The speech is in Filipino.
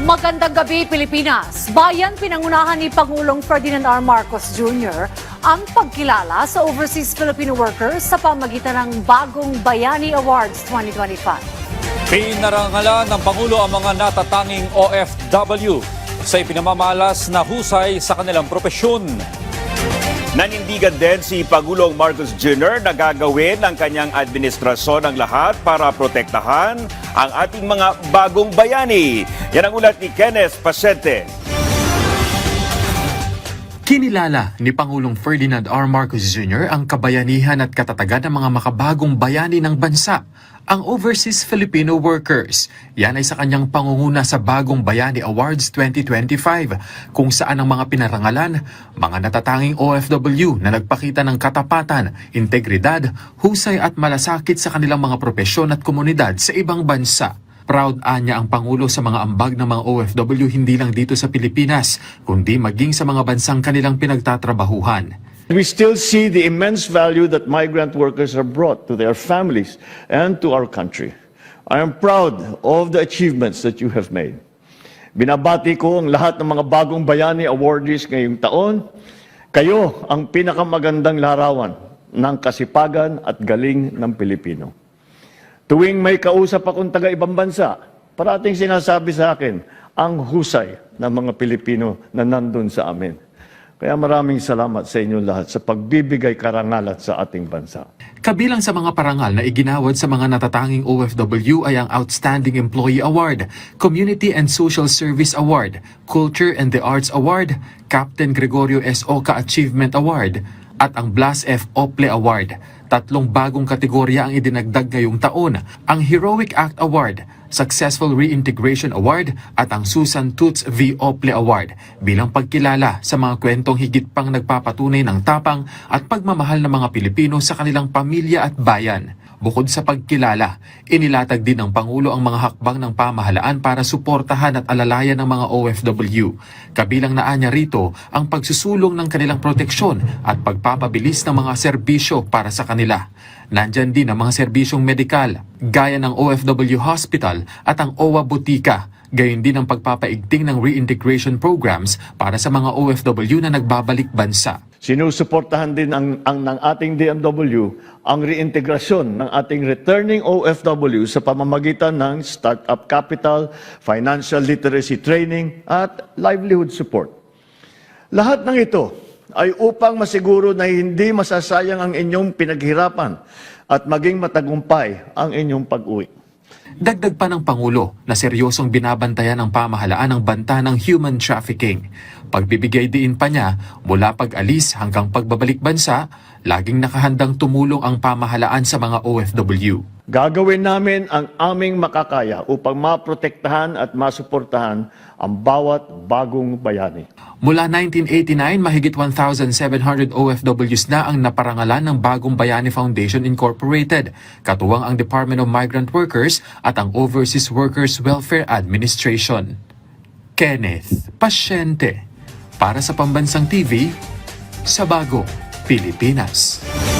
Magandang gabi, Pilipinas. Bayan pinangunahan ni Pangulong Ferdinand R. Marcos Jr. ang pagkilala sa overseas Filipino workers sa pamagitan ng Bagong Bayani Awards 2025. Pinarangalan ng Pangulo ang mga natatanging OFW sa ipinamamalas na husay sa kanilang propesyon. Nanindigan din si Pangulong Marcos Jr. na gagawin ng kanyang administrasyon ang lahat para protektahan ang ating mga bagong bayani. Yan ang ulat ni Kenneth Pasente. Kinilala ni Pangulong Ferdinand R. Marcos Jr. ang kabayanihan at katatagan ng mga makabagong bayani ng bansa, ang overseas Filipino workers. Yan ay sa kanyang pangunguna sa Bagong Bayani Awards 2025, kung saan ang mga pinarangalan, mga natatanging OFW na nagpakita ng katapatan, integridad, husay at malasakit sa kanilang mga propesyon at komunidad sa ibang bansa. Proud anya ang Pangulo sa mga ambag ng mga OFW hindi lang dito sa Pilipinas, kundi maging sa mga bansang kanilang pinagtatrabahuhan. We still see the immense value that migrant workers have brought to their families and to our country. I am proud of the achievements that you have made. Binabati ko ang lahat ng mga Bagong Bayani awardees ngayong taon. Kayo ang pinakamagandang larawan ng kasipagan at galing ng Pilipino. Tuwing may kausap akong taga-ibang bansa, parating sinasabi sa akin ang husay ng mga Pilipino na nandun sa amin. Kaya maraming salamat sa inyo lahat sa pagbibigay karangalan sa ating bansa. Kabilang sa mga parangal na iginawad sa mga natatanging OFW ay ang Outstanding Employee Award, Community and Social Service Award, Culture and the Arts Award, Captain Gregorio S. Oca Achievement Award, at ang Blas F. Ople Award. Tatlong bagong kategorya ang idinagdag ngayong taon, ang Heroic Act Award, Successful Reintegration Award at ang Susan Toots V. Ople Award bilang pagkilala sa mga kwentong higit pang nagpapatunay ng tapang at pagmamahal ng mga Pilipino sa kanilang pamilya at bayan. Bukod sa pagkilala, inilatag din ng Pangulo ang mga hakbang ng pamahalaan para suportahan at alalayan ng mga OFW. Kabilang na anya rito ang pagsusulong ng kanilang proteksyon at pagpapabilis ng mga serbisyo para sa kanila. Nandyan din ang mga serbisyong medikal, gaya ng OFW Hospital at ang OWA Butika. Gayon din ang pagpapaigting ng reintegration programs para sa mga OFW na nagbabalik bansa. Sinusuportahan din ng ating DMW ang reintegrasyon ng ating returning OFW sa pamamagitan ng startup capital, financial literacy training at livelihood support. Lahat ng ito ay upang masiguro na hindi masasayang ang inyong pinaghirapan at maging matagumpay ang inyong pag-uwi. Dagdag pa ng Pangulo na seryosong binabantayan ng pamahalaan ang banta ng human trafficking. Pagbibigay diin pa niya, mula pag-alis hanggang pagbabalik bansa, laging nakahandang tumulong ang pamahalaan sa mga OFW. Gagawin namin ang aming makakaya upang maprotektahan at masuportahan ang bawat bagong bayani. Mula 1989, mahigit 1,700 OFWs na ang naparangalan ng Bagong Bayani Foundation Incorporated, katuwang ang Department of Migrant Workers at ang Overseas Workers Welfare Administration. Kenneth Pasyente, para sa Pambansang TV, sa Bagong Pilipinas.